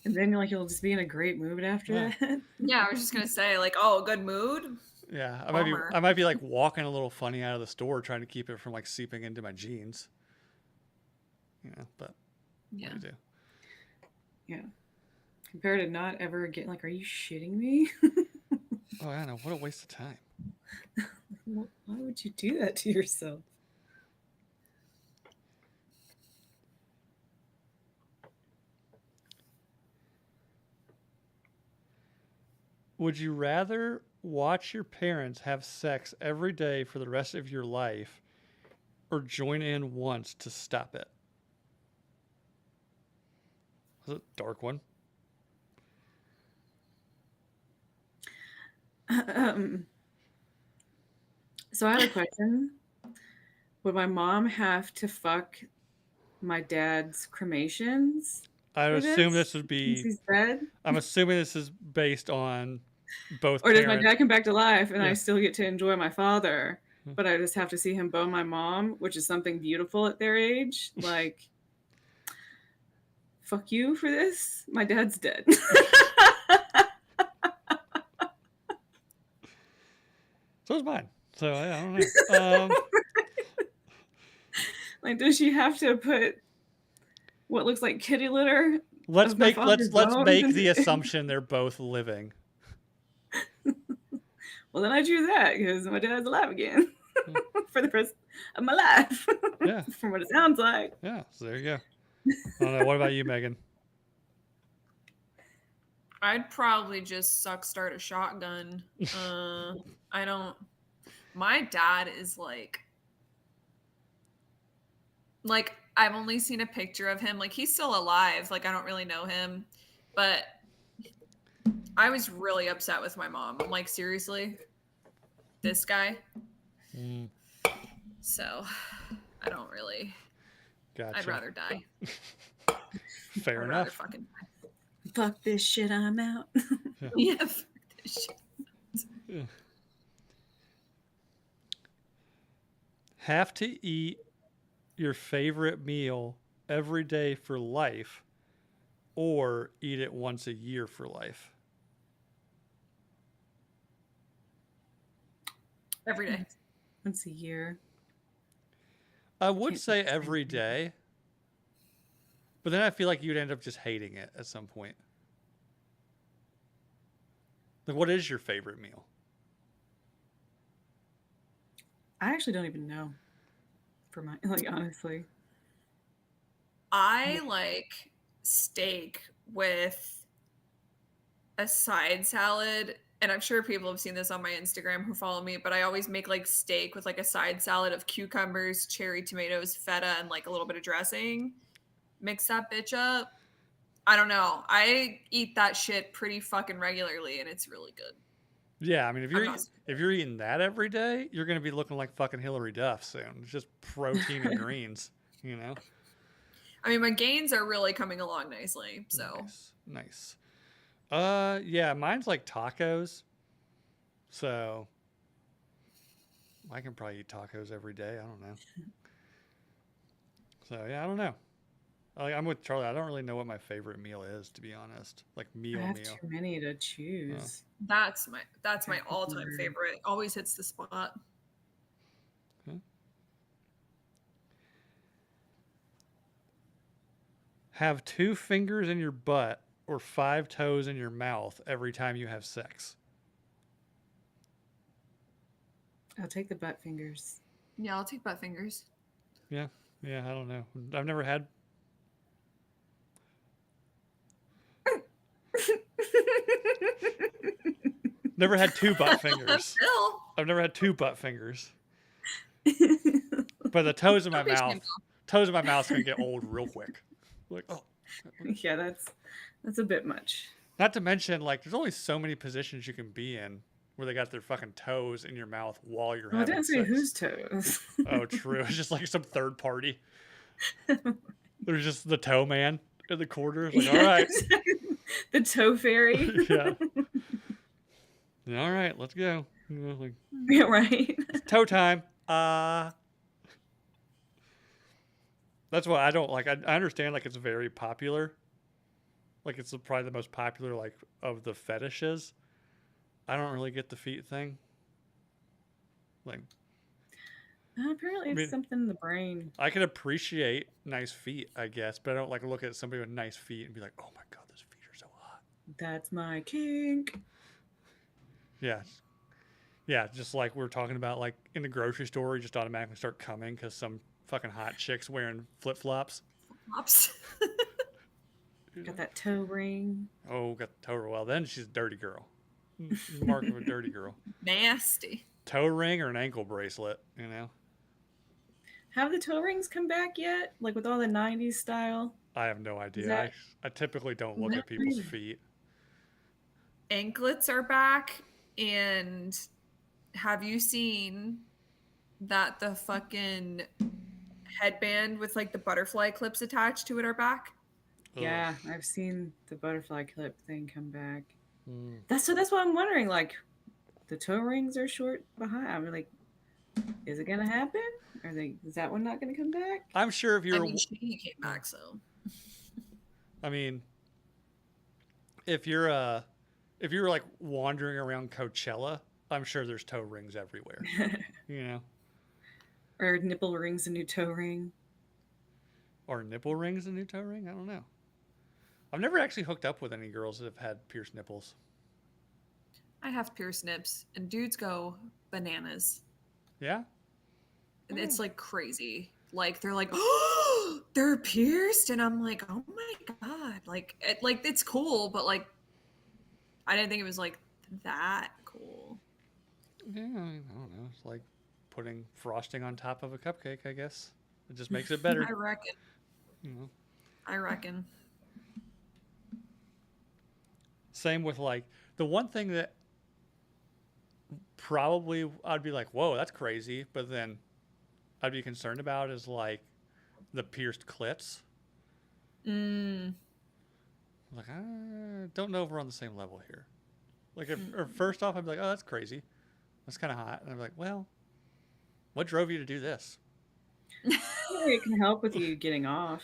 And then like you'll just be in a great mood after Yeah. that. Yeah, I was just going to say, like, oh, good mood? Yeah, Bummer. I might be like walking a little funny out of the store, trying to keep it from like seeping into my jeans. You know, but Yeah. what do you do? Yeah. Compared to not ever getting like, are you shitting me? Oh, I know. What a waste of time. Why would you do that to yourself? Would you rather watch your parents have sex every day for the rest of your life or join in once to stop it? That's a dark one. So I have a question. Would my mom have to fuck my dad's cremations I would for assume this this would since be. he's dead? I'm assuming this is based on both Or does my parents. dad come back to life and I Yeah. still get to enjoy my father, but I just have to see him bone my mom, which is something beautiful at their age? Like, fuck you for this? My dad's dead. So is mine. So I don't know. Like, does she have to put what looks like kitty litter let's of my make father's let's bones make in- the assumption they're both living. Well, then I choose that because my dad's alive again for the rest of my life. Yeah. From what it sounds like. Yeah. So there you go. I don't know. What about you, Megan? I'd probably just start a shotgun. I don't. My dad is like I've only seen a picture of him. Like he's still alive. Like I don't really know him, but I was really upset with my mom. I'm like, seriously, this guy. Mm, So I don't really. gotcha. I'd rather die. Fair I'd enough. rather fucking die. Fuck this shit, I'm out. Yeah. Fuck this shit. Yeah. Have to eat your favorite meal every day for life or eat it once a year for life? Every day. Once a year. I would Can't say eat the same every thing. day, but then I feel like you'd end up just hating it at some point. Like, what is your favorite meal? I actually don't even know. For my like honestly. I like steak with a side salad. And I'm sure people have seen this on my Instagram who follow me, but I always make like steak with like a side salad of cucumbers, cherry tomatoes, feta, and like a little bit of dressing. Mix that bitch up. I don't know. I eat that shit pretty fucking regularly, and it's really good. Yeah, I mean, I'm not. if you're eating that every day, you're gonna be looking like fucking Hillary Duff soon. It's just protein and greens, you know. I mean, my gains are really coming along nicely. So Nice. Yeah, mine's like tacos. So I can probably eat tacos every day. I don't know. So yeah, I don't know. I'm with Charlie. I don't really know what my favorite meal is, to be honest. Like I meal. have too many to choose. that's my all-time favorite. Always hits the spot. Okay. Have 2 fingers in your butt or 5 toes in your mouth every time you have sex. I'll take the butt fingers. Yeah, I'll take butt fingers. Yeah, I don't know. I've never had. Never had 2 butt fingers. Phil. I've never had 2 butt fingers. But the toes in my mouth's gonna get old real quick. Like, oh. Yeah, that's a bit much. Not to mention, like, there's only so many positions you can be in where they got their fucking toes in your mouth while you're Well, having don't say sex. whose toes. Oh, true. It's just like some third party. There's just the toe man in the corner. It's like, all right. The toe fairy. Yeah. All right, let's go. You know, like, Yeah, right. it's toe time. That's why I don't like. I understand like it's very popular. Like it's probably the most popular like of the fetishes. I don't really get the feet thing. Like, Apparently, it's something in the brain. I can appreciate nice feet, I guess, but I don't like look at somebody with nice feet and be like, "Oh my god, those feet are so hot." That's my kink. Yeah, yeah. Just like we were talking about, like in the grocery store, you just automatically start coming because some fucking hot chicks wearing flip flops. Flops. Got that toe ring. Oh, got the toe ring. Well, then she's a dirty girl. Mark of a dirty girl. Nasty. Toe ring or an ankle bracelet, you know? Have the toe rings come back yet? Like with all the 90s style? I have no idea. I typically don't look at people's feet. Anklets are back, and have you seen that the fucking headband with like the butterfly clips attached to it are back? Yeah, I've seen the butterfly clip thing come back. Mm. That's what I'm wondering. Like, the toe rings are short behind. I'm like, is it gonna happen? Is that one not gonna come back? I'm sure if you're. I mean, she came back, so. I mean, if you're like wandering around Coachella, I'm sure there's toe rings everywhere. You know. Or nipple rings, a new toe ring. Or nipple rings, a new toe ring. I don't know. I've never actually hooked up with any girls that have had pierced nipples. I have pierced nips, and dudes go bananas. Yeah? And it's like crazy. Like they're like, oh, they're pierced, and I'm like, oh my god, like it's cool, but like, I didn't think it was like that cool. Yeah, I don't know. It's like putting frosting on top of a cupcake, I guess. It just makes it better. I reckon. You know. I reckon. Same with like the one thing that probably I'd be like, whoa, that's crazy, but then I'd be concerned about is like the pierced clits. Like, I don't know if we're on the same level here. Like, or first off, I'd be like, oh, that's crazy. That's kind of hot. And I'm like, well, what drove you to do this? It can help with you getting off.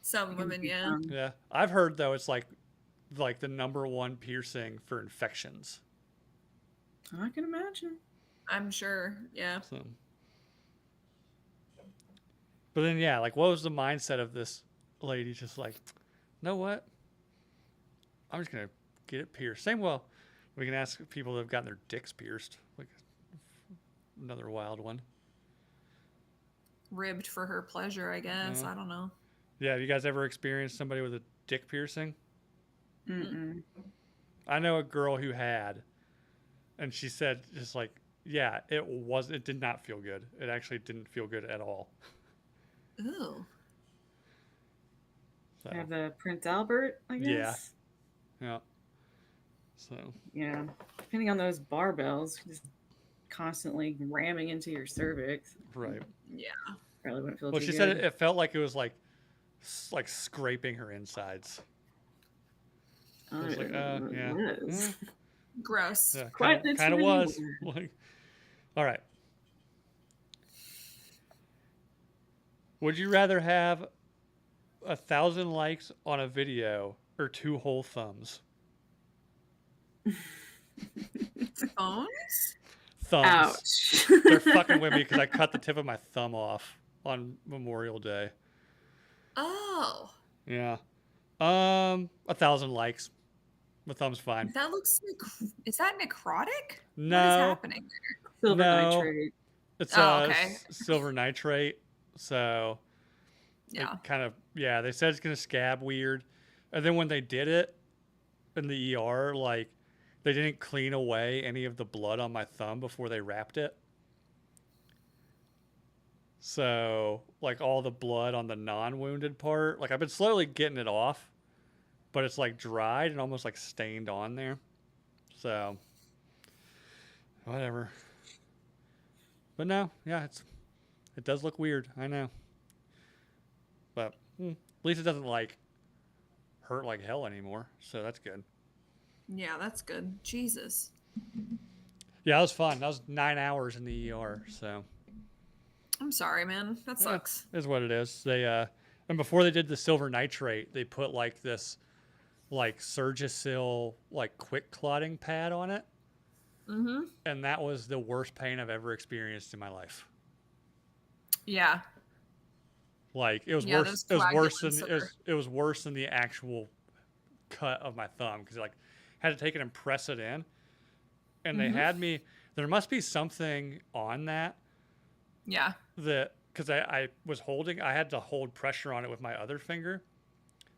Some women, yeah. Yeah. I've heard, though, it's like the number one piercing for infections. I can imagine. I'm sure, yeah. So. But then, yeah, like, what was the mindset of this lady? Just like, you know what? I'm just going to get it pierced. Same, well, we can ask people that have gotten their dicks pierced. Like, another wild one. Ribbed for her pleasure, I guess. I don't know. Yeah, have you guys ever experienced somebody with a dick piercing? Mm-mm. I know a girl who had, and she said just like, yeah, it did not feel good. It actually didn't feel good at all. Ooh. So I have a Prince Albert, I yeah, guess. yeah. So Yeah. Depending on those barbells, just constantly ramming into your cervix. right. Yeah. Probably wouldn't feel Well, too she said good. it felt like it was like scraping her insides. I I was don't like, even know what yeah, it was. Gross. yeah, Quite the kind of tree was. word. Like, all right. Would you rather have 1,000 likes on a video or 2 whole thumbs? Phones? Thumbs. Ouch. They're fucking with me because I cut the tip of my thumb off on Memorial Day. Oh. Yeah. 1,000 likes. My thumb's fine. That looks is that necrotic? What is No, happening? Silver no. nitrate. It's Oh, okay. silver nitrate. So it Yeah. kind of, yeah, they said it's gonna scab weird. And then when they did it in the ER, like they didn't clean away any of the blood on my thumb before they wrapped it. So like all the blood on the non-wounded part, like I've been slowly getting it off, but it's like dried and almost like stained on there. So whatever. But no, yeah, it does look weird. I know. But at least it doesn't like hurt like hell anymore. So that's good. Yeah, that's good. Jesus. Yeah, that was fun. That was 9 hours in the ER. So I'm sorry, man. That yeah, sucks. is what it is. They and before they did the silver nitrate, they put like this like Surgisil like quick clotting pad on it, Mm-hmm. and that was the worst pain I've ever experienced in my life. Yeah. Like it was Yeah, worse. those It was worse coagulants than are. it was worse than the actual cut of my thumb because like had to take it and press it in, and they Mm-hmm. had me. There must be something on that Yeah. because I was holding. I had to hold pressure on it with my other finger.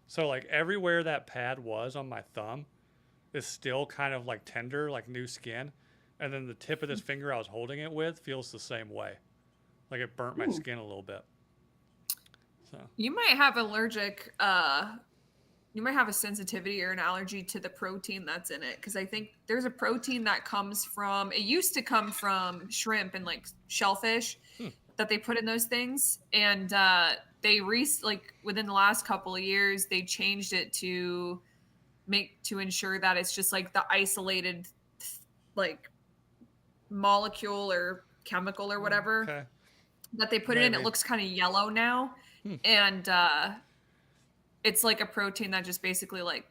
So like everywhere that pad was on my thumb is still kind of like tender, like new skin, and then the tip of this finger I was holding it with feels the same way. Like it burnt my Ooh. skin a little bit. So You might have you might have a sensitivity or an allergy to the protein that's in it because I think there's a protein that comes from it used to come from shrimp and like shellfish that they put in those things and like within the last couple of years they changed it to ensure that it's just like the isolated like molecule or chemical or whatever okay, that they put it in. It maybe. looks kind of yellow now. And it's like a protein that just basically like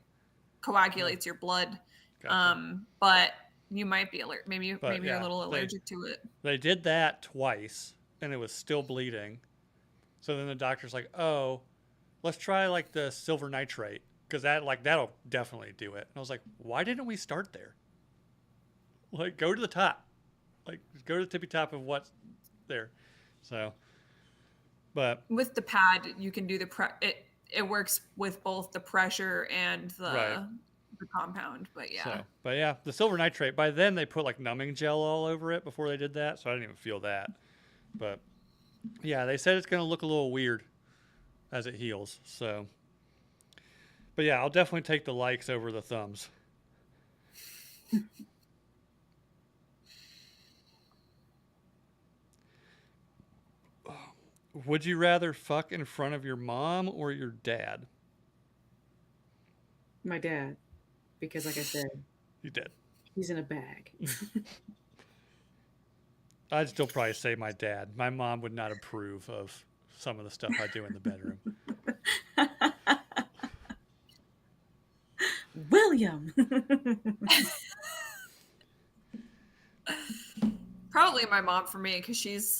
coagulates your blood. Gotcha. But you might be maybe But you're a yeah, little allergic to it. they did that twice, and it was still bleeding. So then the doctor's like, "Oh, let's try like the silver nitrate because that'll definitely do it." And I was like, "Why didn't we start there? Like go to the top, like go to the tippy top of what's there." So, but With the pad, you can do it works with both the pressure and right. the compound. But yeah. So, but yeah, the silver nitrate. By then they put like numbing gel all over it before they did that, so I didn't even feel that. But yeah, they said it's gonna look a little weird as it heals. So, but yeah, I'll definitely take the likes over the thumbs. Would you rather fuck in front of your mom or your dad? My dad. Because like I said, You did. he's in a bag. I'd still probably say my dad. My mom would not approve of some of the stuff I do in the bedroom. William. Probably my mom for me because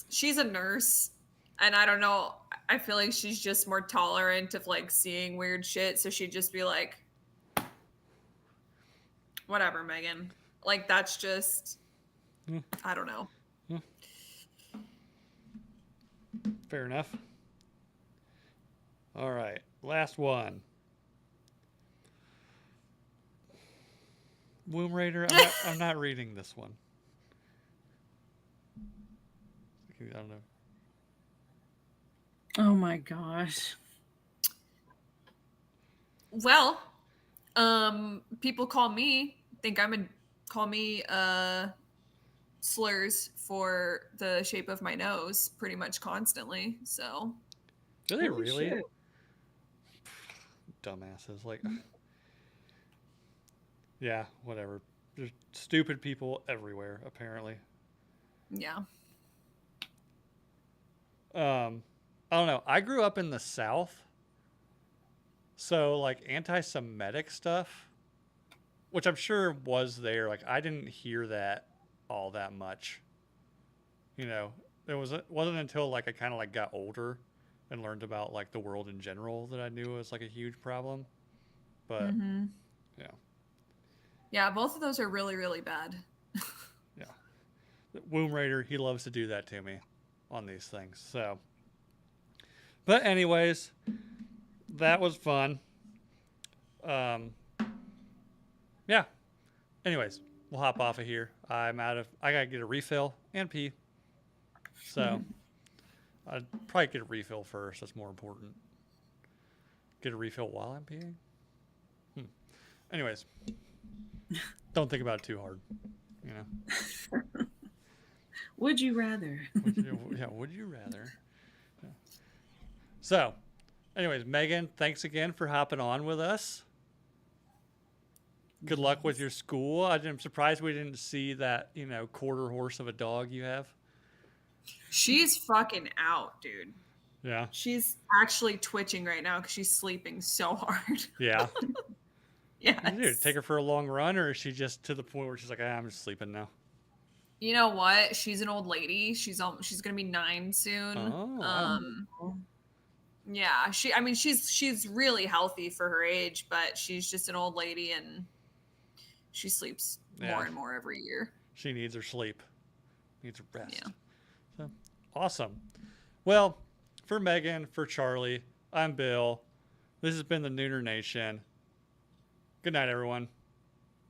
she's a nurse and I don't know, I feel like she's just more tolerant of like seeing weird shit, so she'd just be like, whatever, Megan, like that's just I don't know. Fair enough. All right, last one. Womb Raider. I'm not reading this one. I don't know. Oh my gosh. Well, people call me slurs for the shape of my nose pretty much constantly. So Do they Holy really? shit. Dumbasses. Like, yeah, whatever. There's stupid people everywhere, apparently. yeah. I don't know. I grew up in the South, so like anti-Semitic stuff, which I'm sure was there. Like, I didn't hear that all that much. You know, it wasn't until like I kind of like got older and learned about like the world in general that I knew it was like a huge problem. But Mm-hmm. yeah, Yeah, both of those are really, really bad. yeah. Womb Raider, he loves to do that to me on these things. So, but anyways, that was fun. Um, yeah. Anyways, we'll hop off of here. I gotta get a refill and pee. So I'd probably get a refill first. That's more important. Get a refill while I'm peeing. Anyways, don't think about it too hard. You know. Would you rather? Would you rather? Yeah. So, anyways, Megan, thanks again for hopping on with us. Good luck with your school. I'm surprised we didn't see that, quarter horse of a dog you have. She's fucking out, dude. Yeah. She's actually twitching right now because she's sleeping so hard. Yeah. Yes. Dude, take her for a long run, or is she just to the point where she's like, I'm just sleeping now? You know what? She's an old lady. She's gonna be 9 soon. Oh, wow. Yeah. She's really healthy for her age, but she's just an old lady and she sleeps more and more every year. She needs her sleep. Needs her rest. Yeah. So, awesome. Well, for Megan, for Charlie, I'm Bill. This has been the Nooner Nation. Good night, everyone.